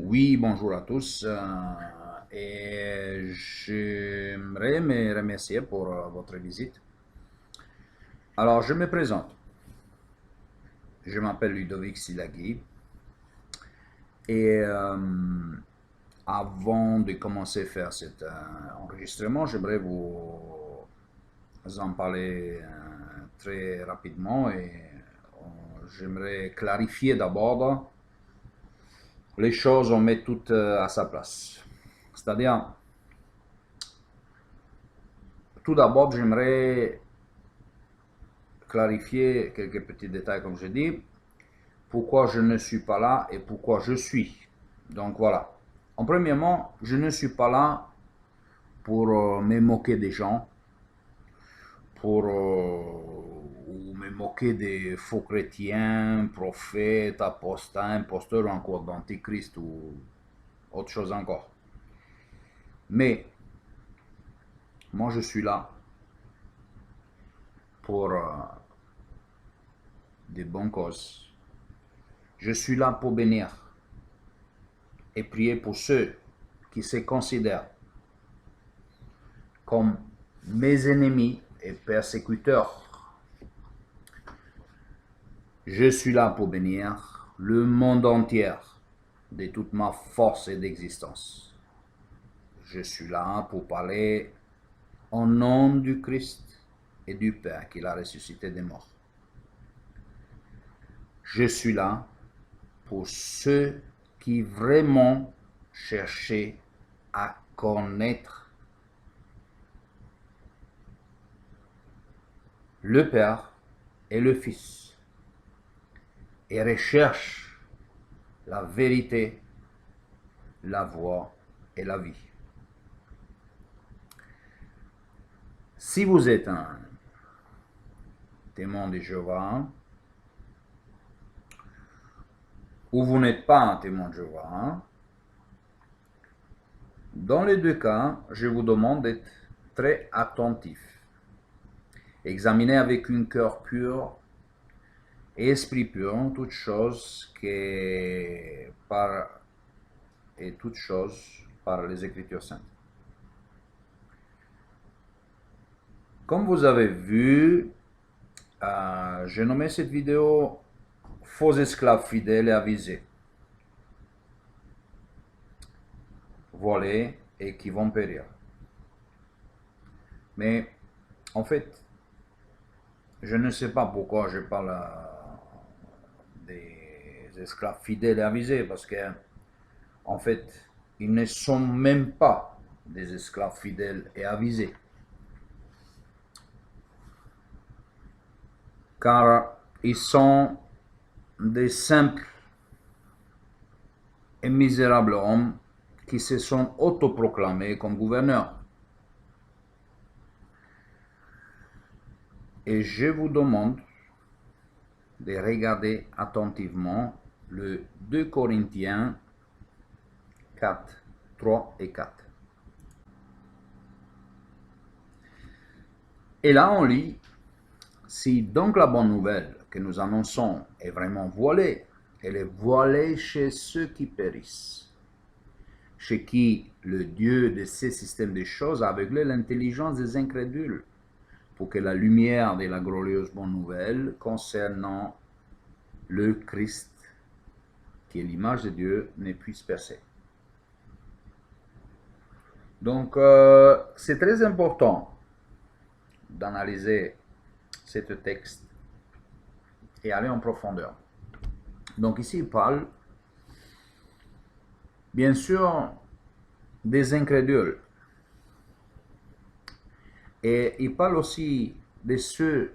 Oui, bonjour à tous. Et j'aimerais me remercier pour votre visite. Alors, je me présente. Je m'appelle Ludovic Silagui. Et avant de commencer à faire cet enregistrement, j'aimerais vous en parler très rapidement et j'aimerais clarifier d'abord les choses, on met toutes à sa place. C'est-à-dire, tout d'abord, j'aimerais clarifier quelques petits détails, comme je dis, pourquoi je ne suis pas là et pourquoi je suis. Donc voilà. En premièrement, je ne suis pas là pour me moquer des gens, pour ou me moquer des faux chrétiens, prophètes, apostats, imposteurs ou encore d'antichrist ou autre chose encore. Mais moi, je suis là pour des bonnes causes. Je suis là pour bénir et prier pour ceux qui se considèrent comme mes ennemis et persécuteurs. Je suis là pour bénir le monde entier de toute ma force et d'existence. Je suis là pour parler au nom du Christ et du Père qu'il a ressuscité des morts. Je suis là pour ceux qui vraiment cherchaient à connaître le Père et le Fils et recherchent la vérité, la voie et la vie. Si vous êtes un témoin de Jéhovah, ou vous n'êtes pas un témoin de Jéhovah, dans les deux cas, je vous demande d'être très attentif. Examinez avec un cœur pur et esprit pur toutes choses par les Écritures saintes. Comme vous avez vu, j'ai nommé cette vidéo Faux esclaves fidèles et avisés, volés et qui vont périr. Mais en fait, je ne sais pas pourquoi je parle des esclaves fidèles et avisés, parce que en fait, ils ne sont même pas des esclaves fidèles et avisés. Car ils sont des simples et misérables hommes qui se sont autoproclamés comme gouverneurs. Et je vous demande de regarder attentivement le 2 Corinthiens 4, 3 et 4. Et là, on lit, si donc la bonne nouvelle que nous annonçons est vraiment voilée, elle est voilée chez ceux qui périssent, chez qui le Dieu de ces systèmes de choses a aveuglé l'intelligence des incrédules, pour que la lumière de la glorieuse bonne nouvelle concernant le Christ, qui est l'image de Dieu, ne puisse percer. Donc, c'est très important d'analyser ce texte et aller en profondeur. Donc ici, il parle, bien sûr, des incrédules. Et il parle aussi de ceux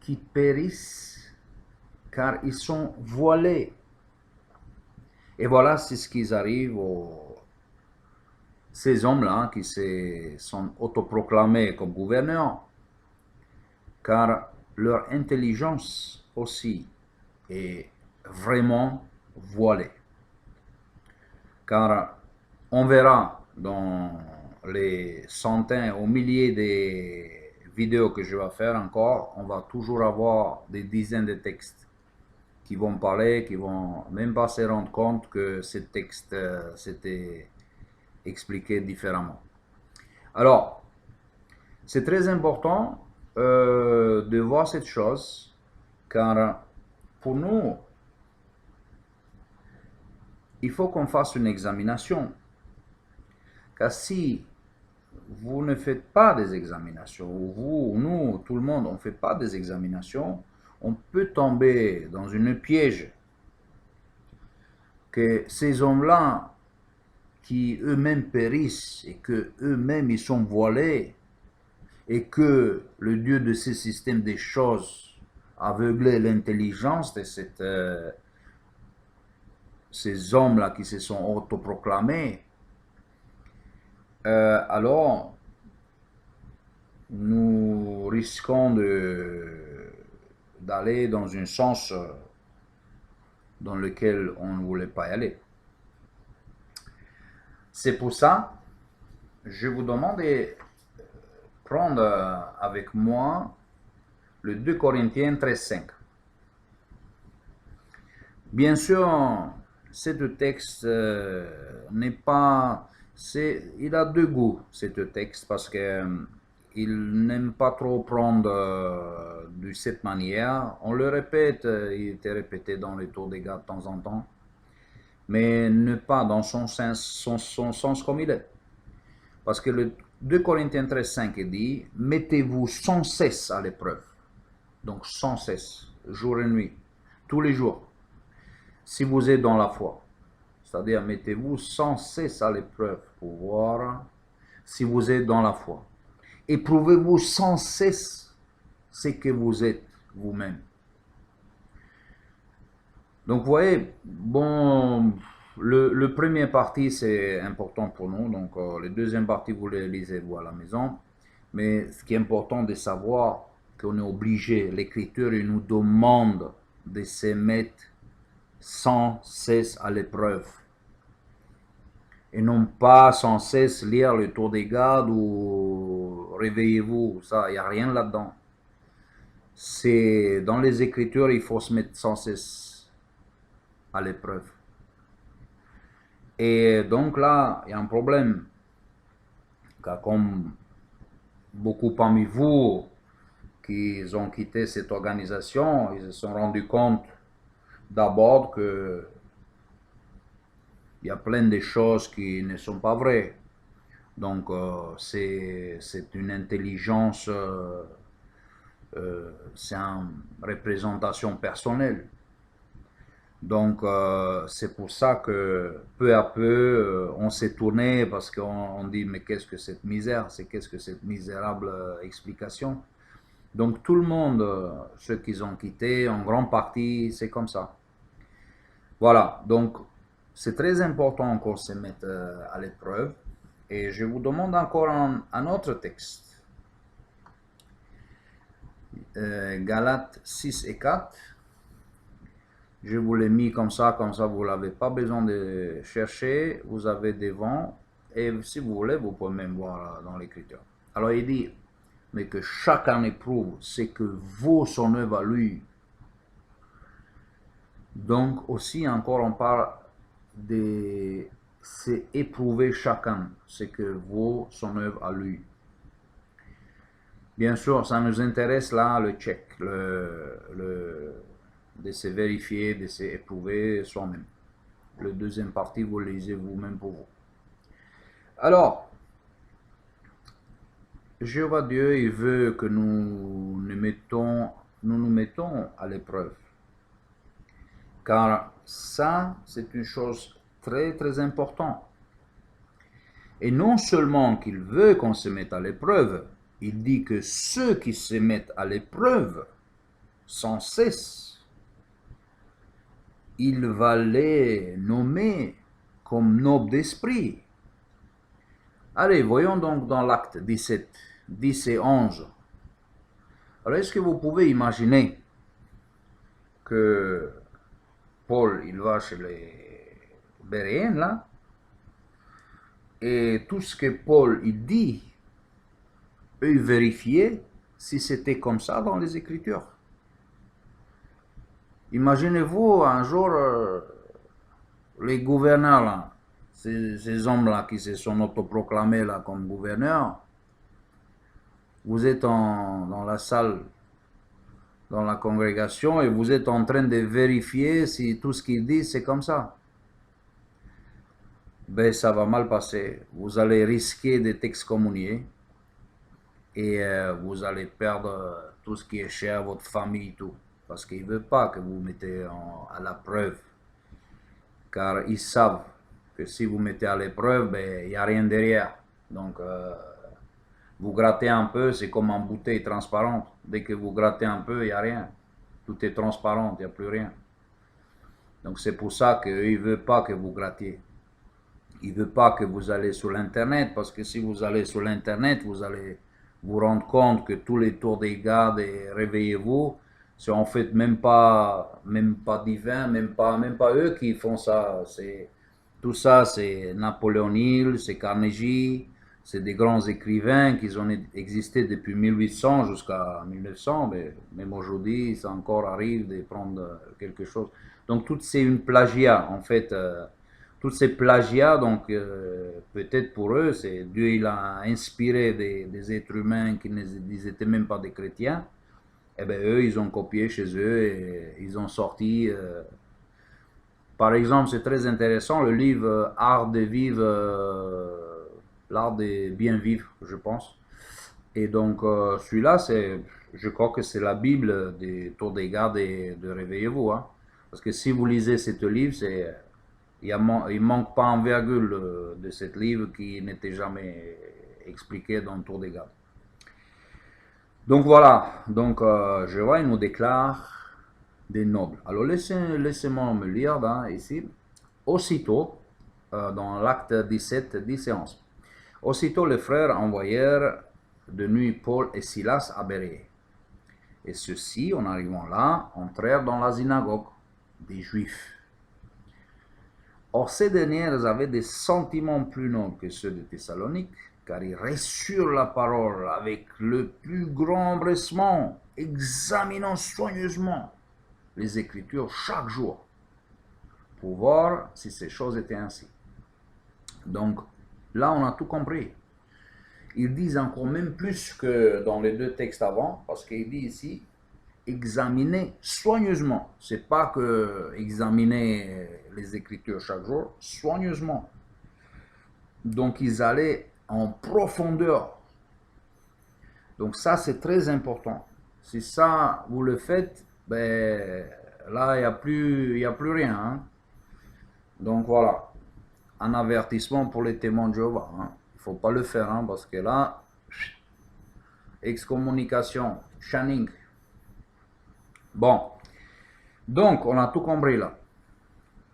qui périssent car ils sont voilés. Et voilà, c'est ce qui arrive ces hommes-là qui se sont autoproclamés comme gouverneurs, car leur intelligence aussi est vraiment voilée. Car on verra dans les centaines ou milliers de vidéos que je vais faire encore, on va toujours avoir des dizaines de textes qui vont parler, qui vont même pas se rendre compte que ce texte s'était expliqué différemment. Alors, c'est très important de voir cette chose, car pour nous, il faut qu'on fasse une examination. Car si vous ne faites pas des examinations, ou vous, nous, tout le monde, on ne fait pas des examinations, on peut tomber dans une piège que ces hommes-là, qui eux-mêmes périssent et que eux-mêmes ils sont voilés, et que le Dieu de ce système des choses aveuglait l'intelligence de ces hommes-là qui se sont autoproclamés, alors nous risquons d'aller dans un sens dans lequel on ne voulait pas y aller. C'est pour ça, je vous demande de prendre avec moi le 2 Corinthiens 13:5. Bien sûr, ce texte n'est pas... il a deux goûts, ce texte, parce que il n'aime pas trop prendre de cette manière. On le répète, il était répété dans les tours des gars de temps en temps, mais ne pas dans son sens comme il est. Parce que le 2 Corinthiens 13:5 dit « Mettez-vous sans cesse à l'épreuve ». Donc sans cesse, jour et nuit, tous les jours, si vous êtes dans la foi. C'est-à-dire, mettez-vous sans cesse à l'épreuve pour voir si vous êtes dans la foi. Éprouvez-vous sans cesse ce que vous êtes vous-même. Donc, vous voyez, bon, le premier partie, c'est important pour nous. Donc, le deuxième partie, vous le lisez vous à la maison. Mais ce qui est important de savoir, qu'on est obligé, l'Écriture nous demande de se mettre sans cesse à l'épreuve. Et non pas sans cesse lire le tour des gardes ou réveillez-vous, ça, il n'y a rien là-dedans. C'est dans les Écritures, il faut se mettre sans cesse à l'épreuve. Et donc là, il y a un problème. Car comme beaucoup parmi vous qui ont quitté cette organisation, ils se sont rendus compte d'abord que il y a plein de choses qui ne sont pas vraies. Donc, c'est une intelligence, c'est une représentation personnelle. Donc, c'est pour ça que peu à peu, on s'est tourné parce qu'on dit, mais qu'est-ce que cette misère? Qu'est-ce que cette misérable explication? Donc, tout le monde, ceux qui ont quitté, en grande partie, c'est comme ça. Voilà, donc, c'est très important qu'on se mette à l'épreuve. Et je vous demande encore un autre texte. Galates 6 et 4. Je vous l'ai mis comme ça vous n'avez pas besoin de chercher, vous avez devant. Et si vous voulez, vous pouvez même voir dans l'Écriture. Alors il dit, mais que chacun éprouve ce que vaut son œuvre à lui. Donc aussi encore on parle de s'éprouver chacun ce que vaut son œuvre à lui. Bien sûr, ça nous intéresse là le check, de se vérifier, de s'éprouver soi-même. Le deuxième partie, vous le lisez vous-même pour vous. Alors, Jéhovah Dieu, il veut que nous nous mettons à l'épreuve. Car ça, c'est une chose très très importante. Et non seulement qu'il veut qu'on se mette à l'épreuve, il dit que ceux qui se mettent à l'épreuve sans cesse, il va les nommer comme nobles d'esprit. Allez, voyons donc dans l'acte 17, 10 et 11. Alors, est-ce que vous pouvez imaginer que Paul, il va chez les Béréens, là, et tout ce que Paul, il dit, eux vérifier si c'était comme ça dans les Écritures. Imaginez-vous un jour, les gouverneurs, là, ces hommes-là qui se sont autoproclamés là, comme gouverneurs, vous êtes dans la salle, dans la congrégation, et vous êtes en train de vérifier si tout ce qu'ils disent, c'est comme ça. Ben, ça va mal passer. Vous allez risquer d'être excommunié et vous allez perdre tout ce qui est cher à votre famille, tout. Parce qu'ils ne veulent pas que vous mettez à la preuve. Car ils savent que si vous mettez à l'épreuve, ben, il n'y a rien derrière. Donc, vous grattez un peu, c'est comme une bouteille transparente. Dès que vous grattez un peu, il n'y a rien. Tout est transparent, il n'y a plus rien. Donc, c'est pour ça qu'eux, ils ne veulent pas que vous grattiez. Ils ne veulent pas que vous allez sur l'Internet, parce que si vous allez sur l'Internet, vous allez vous rendre compte que tous les tours des gardes et réveillez-vous, c'est en fait même pas divin, même pas eux qui font ça. Tout ça, c'est Napoléon Hill, c'est Carnegie, c'est des grands écrivains qui ont existé depuis 1800 jusqu'à 1900, mais même aujourd'hui, ça encore arrive de prendre quelque chose. Donc tout c'est une plagiat, en fait. Tous ces plagiats, donc peut-être pour eux, c'est Dieu il a inspiré des êtres humains qui n'étaient même pas des chrétiens. Et bien eux, ils ont copié chez eux et ils ont sorti. Par exemple, c'est très intéressant le livre Art de vivre, l'art de bien vivre, je pense. Et donc celui-là, je crois que c'est la Bible des tours des gardes et de réveillez-vous, hein. Parce que si vous lisez ce livre, il manque pas un virgule de ce livre qui n'était jamais expliqué dans le Tour des Gardes. Donc voilà, donc je vois, il nous déclare des nobles. Alors laissez-moi me lire là, ici. Aussitôt, dans l'acte 17, 10 et 11. Aussitôt les frères envoyèrent de nuit Paul et Silas à Béréé. Et ceux-ci, en arrivant là, entrèrent dans la synagogue des Juifs. Or, ces dernières avaient des sentiments plus nobles que ceux de Thessalonique, car ils reçurent la parole avec le plus grand empressement, examinant soigneusement les Écritures chaque jour, pour voir si ces choses étaient ainsi. Donc, là, on a tout compris. Ils disent encore même plus que dans les deux textes avant, parce qu'il dit ici, examiner soigneusement. C'est pas que examiner les Écritures chaque jour, soigneusement. Donc ils allaient en profondeur. Donc ça c'est très important. Si ça vous le faites, ben là il y a plus rien, hein. Donc voilà, un avertissement pour les témoins de Jéhovah, hein. Il faut pas le faire, hein, parce que là, excommunication, shining. Bon, donc on a tout compris là.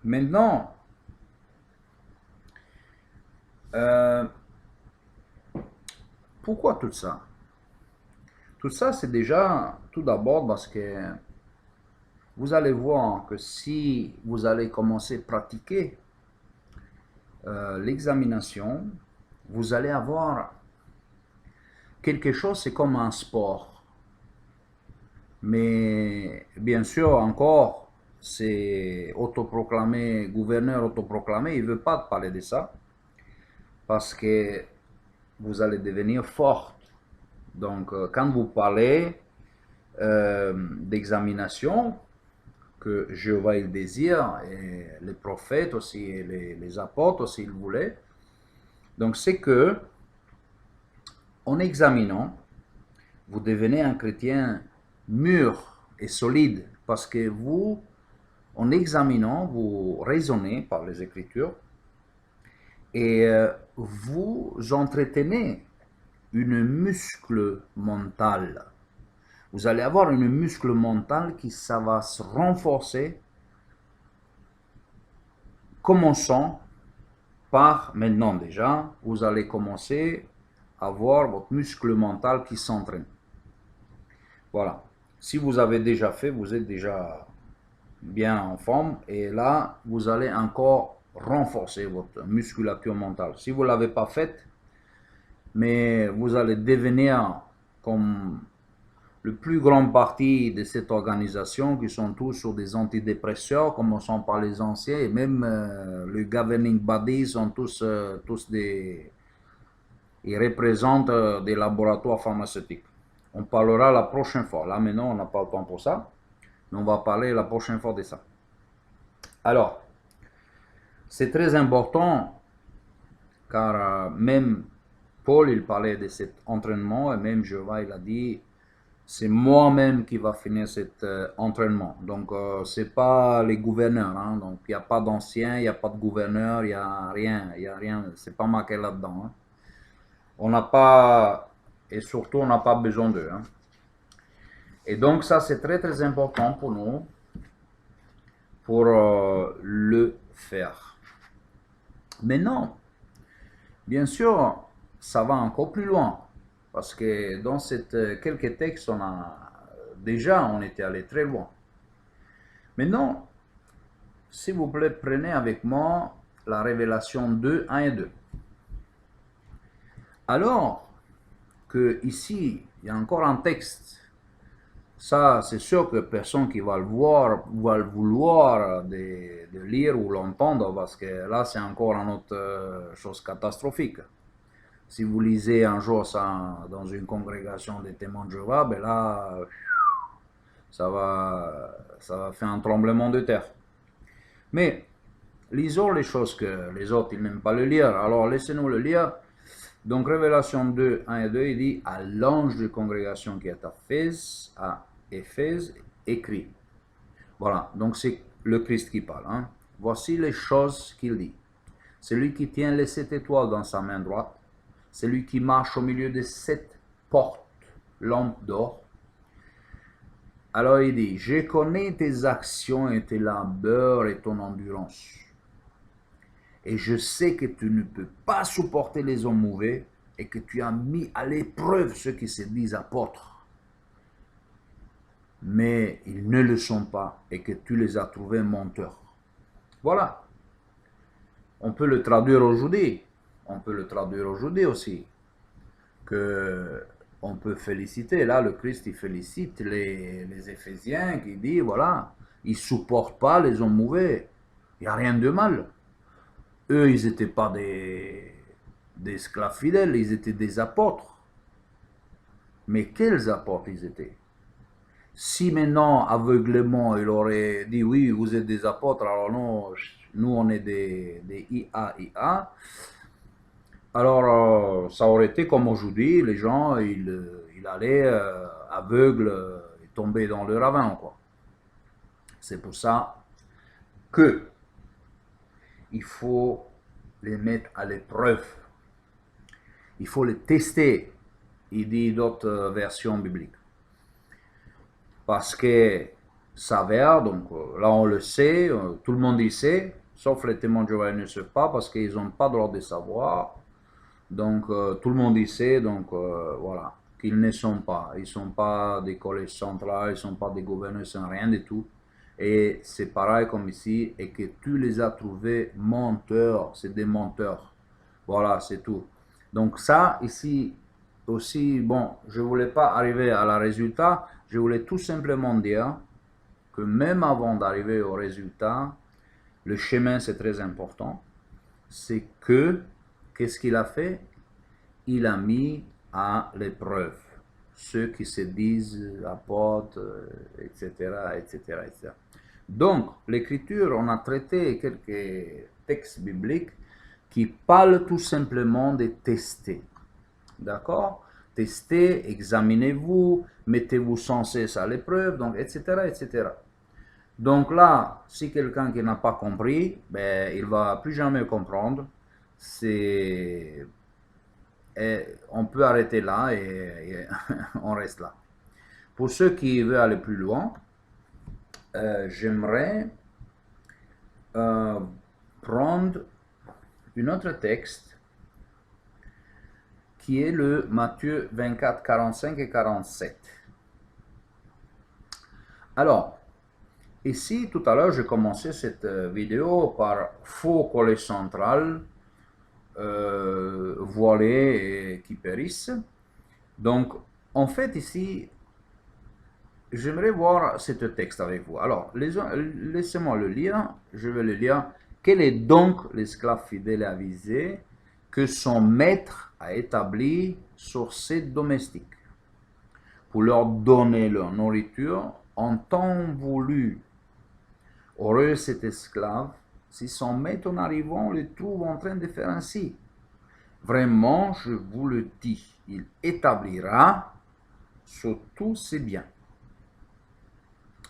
Maintenant, pourquoi tout ça? Tout ça, c'est déjà, tout d'abord, parce que vous allez voir que si vous allez commencer à pratiquer l'examination, vous allez avoir quelque chose, c'est comme un sport. Mais bien sûr, encore, c'est autoproclamé, gouverneur autoproclamé, il ne veut pas parler de ça, parce que vous allez devenir forte. Donc, quand vous parlez d'examination, que Jéhovah il désire, et les prophètes aussi, et les apôtres aussi, ils voulaient, donc c'est que, en examinant, vous devenez un chrétien mûr et solide, parce que vous, en examinant, vous raisonnez par les Écritures, et vous entretenez une muscle mentale. Vous allez avoir une muscle mentale qui ça va se renforcer. Commençons par maintenant déjà, vous allez commencer à voir votre muscle mental qui s'entraîne. Voilà. Si vous avez déjà fait, vous êtes déjà bien en forme et là, vous allez encore renforcer votre musculature mentale. Si vous ne l'avez pas faite, mais vous allez devenir comme le plus grand parti de cette organisation, qui sont tous sur des antidépresseurs, commençant par les anciens, et même le governing body sont tous des... Ils représentent des laboratoires pharmaceutiques. On parlera la prochaine fois. Là, maintenant, on n'a pas le temps pour ça. Mais on va parler la prochaine fois de ça. Alors, c'est très important, car même Paul, il parlait de cet entraînement, et même Jéhovah, il a dit, c'est moi-même qui va finir cet entraînement. Donc, c'est pas les gouverneurs. Hein. Donc, il n'y a pas d'anciens, il n'y a pas de gouverneur, il n'y a rien. C'est pas marqué là-dedans. Hein. On n'a pas, et surtout, on n'a pas besoin d'eux. Hein. Et donc, ça, c'est très, très important pour nous, pour le faire. Mais non, bien sûr, ça va encore plus loin. Parce que dans quelques textes, on était allé très loin. Maintenant, s'il vous plaît, prenez avec moi la Révélation 2, 1 et 2. Alors que ici, il y a encore un texte. Ça, c'est sûr que personne qui va le voir va le vouloir de lire ou l'entendre, parce que là, c'est encore une autre chose catastrophique. Si vous lisez un jour ça dans une congrégation des témoins de Jéhovah, ben là, ça va faire un tremblement de terre. Mais lisons les choses que les autres, ils n'aiment pas le lire. Alors, laissez-nous le lire. Donc, Révélation 2, 1 et 2, il dit, à l'ange de congrégation qui est à Éphèse, écrit. Voilà, donc c'est le Christ qui parle. Hein. Voici les choses qu'il dit. Celui qui tient les 7 étoiles dans sa main droite, celui qui marche au milieu des 7 portes, lampes d'or. Alors il dit, je connais tes actions et tes labeurs et ton endurance. Et je sais que tu ne peux pas supporter les hommes mauvais et que tu as mis à l'épreuve ceux qui se disent apôtres. Mais ils ne le sont pas et que tu les as trouvés menteurs. Voilà. On peut le traduire aujourd'hui. On peut le traduire aujourd'hui aussi. Que on peut féliciter. Là, le Christ, il félicite les Éphésiens qui disent, voilà, ils ne supportent pas les hommes mauvais. Il n'y a rien de mal. Eux, ils n'étaient pas des esclaves fidèles, ils étaient des apôtres. Mais quels apôtres ils étaient? Si maintenant, aveuglément, il aurait dit, oui, vous êtes des apôtres, alors non, nous, on est des IA, alors ça aurait été comme aujourd'hui, les gens, ils allaient aveugles et tomber dans le ravin, quoi. C'est pour ça que il faut les mettre à l'épreuve. Il faut les tester, il dit d'autres versions bibliques. Parce que s'avère, donc là on le sait, tout le monde y sait, sauf les témoins de Jéhovah, ils ne savent pas parce qu'ils n'ont pas le droit de savoir. Donc tout le monde y sait, donc voilà, qu'ils ne sont pas. Ils ne sont pas des collèges centrales, ils ne sont pas des gouverneurs, ils ne sont rien du tout. Et c'est pareil comme ici, et que tu les as trouvés menteurs, c'est des menteurs. Voilà, c'est tout. Donc ça, ici aussi, bon, je ne voulais pas arriver à la résultat, je voulais tout simplement dire que même avant d'arriver au résultat, le chemin c'est très important. C'est que, qu'est-ce qu'il a fait? Il a mis à l'épreuve ceux qui se disent apôtres, etc., etc., etc. Donc, l'écriture, on a traité quelques textes bibliques qui parlent tout simplement de tester. D'accord? Testez, examinez-vous, mettez-vous sans cesse à l'épreuve, donc, etc., etc. Donc là, si quelqu'un qui n'a pas compris, ben, il ne va plus jamais comprendre. On peut arrêter là et on reste là. Pour ceux qui veulent aller plus loin, j'aimerais prendre un autre texte qui est le Matthieu 24, 45 et 47. Alors, ici, tout à l'heure, j'ai commencé cette vidéo par faux collège central, voilés et qui périssent. Donc, en fait, ici, j'aimerais voir ce texte avec vous. Alors, laissez-moi le lire. Je vais le lire. Quel est donc l'esclave fidèle et avisé que son maître a établi sur ses domestiques pour leur donner leur nourriture en temps voulu? Heureux cet esclave si son maître en arrivant le trouve en train de faire ainsi. Vraiment, je vous le dis, il établira sur tous ses biens.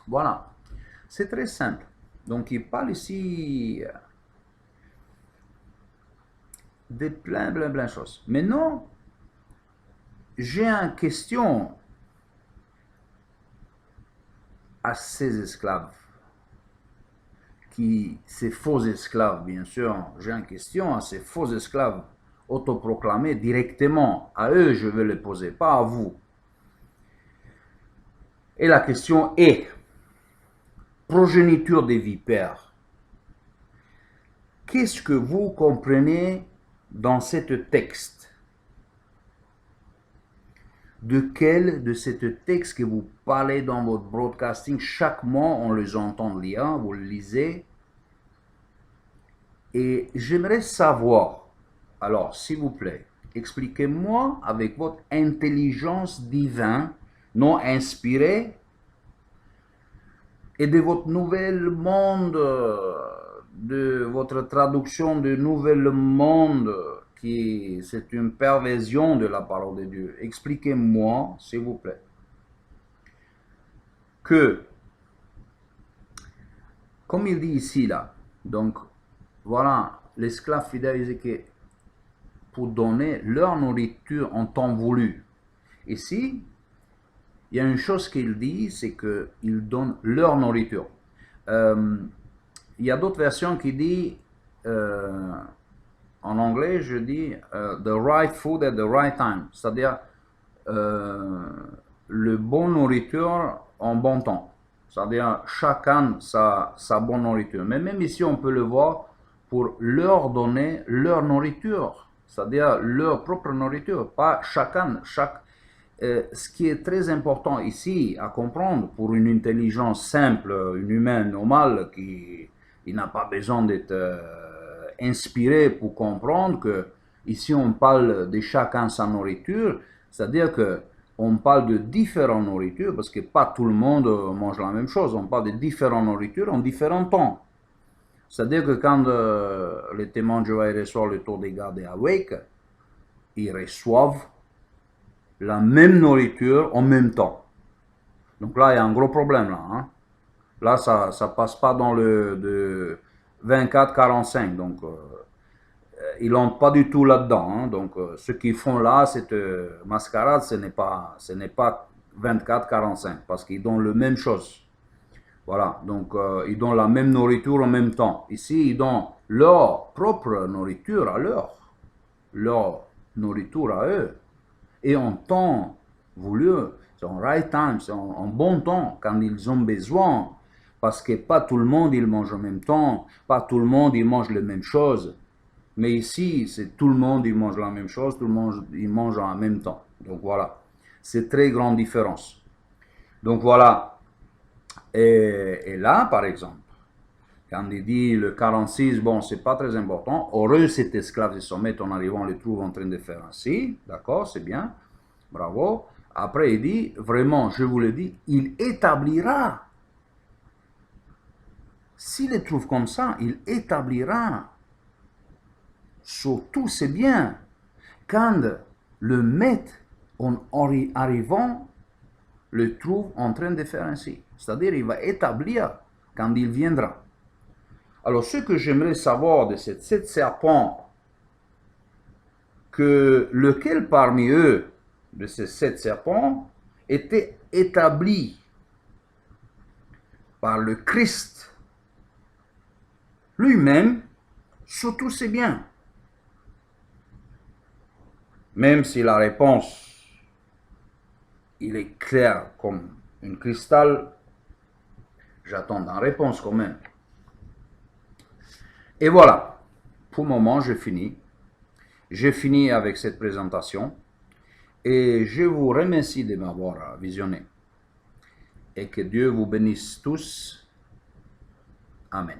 Voilà, c'est très simple. Donc, il parle ici de plein de choses. Maintenant, j'ai une question à ces esclaves, ces faux esclaves, bien sûr. J'ai une question à ces faux esclaves autoproclamés directement. À eux, je vais les poser, pas à vous. Et la question est, progéniture des vipères, qu'est-ce que vous comprenez dans ce texte? De quel de ce texte que vous parlez dans votre broadcasting, chaque mois on les entend lire, vous le lisez. Et j'aimerais savoir, alors s'il vous plaît, expliquez-moi avec votre intelligence divine, non inspirée, et de votre nouvel monde, de votre traduction de nouvel monde, qui c'est une perversion de la parole de Dieu. Expliquez-moi, s'il vous plaît, que, comme il dit ici, là, donc, voilà, l'esclave fidèle disait que pour donner leur nourriture en temps voulu. Ici, il y a une chose qu'il dit, c'est qu'ils donnent leur nourriture. Il y a d'autres versions qui disent, en anglais, je dis the right food at the right time, c'est-à-dire le bon nourriture en bon temps. C'est-à-dire chacun sa bonne nourriture. Mais même ici, on peut le voir pour leur donner leur nourriture, c'est-à-dire leur propre nourriture, pas chacun, ce qui est très important ici à comprendre pour une intelligence simple, une humaine normale qui n'a pas besoin d'être inspiré pour comprendre que ici on parle de chacun sa nourriture, c'est-à-dire que on parle de différentes nourritures parce que pas tout le monde mange la même chose, on parle de différentes nourritures en différents temps. C'est-à-dire que quand les témoins de Jéhovah reçoivent le tour des gardes et awake, ils reçoivent la même nourriture en même temps. Donc là, il y a un gros problème là. Hein. Là, ça ne passe pas dans le de 24-45. Donc, ils n'entrent pas du tout là-dedans. Hein. Donc, ce qu'ils font là, cette mascarade, ce n'est pas 24-45 parce qu'ils donnent la même chose. Voilà, donc ils donnent la même nourriture en même temps. Ici, ils donnent leur propre nourriture à leur nourriture à eux. Et en temps voulu, c'est en right time, c'est en bon temps, quand ils ont besoin. Parce que pas tout le monde, il mange en même temps, pas tout le monde, il mange les mêmes choses. Mais ici, c'est tout le monde, il mange la même chose, tout le monde, il mange en même temps. Donc voilà, c'est très grande différence. Donc voilà. Et là, par exemple, quand il dit le 46, bon, c'est pas très important. Heureux cet esclave de son maître en arrivant, on le trouve en train de faire ainsi. D'accord, c'est bien. Bravo. Après, il dit, vraiment, je vous le dis, il établira. S'il le trouve comme ça, il établira sur tous ses biens. Quand le maître, en arrivant, le trouve en train de faire ainsi. C'est-à-dire, il va établir quand il viendra. Alors, ce que j'aimerais savoir de ces 7 serpents, que lequel parmi eux, de ces 7 serpents, était établi par le Christ lui-même sur tous ses biens. Même si la réponse, il est clair comme une cristal, j'attends une réponse quand même. Et voilà, pour le moment, je finis. J'ai fini avec cette présentation et je vous remercie de m'avoir visionné. et que Dieu vous bénisse tous. Amen.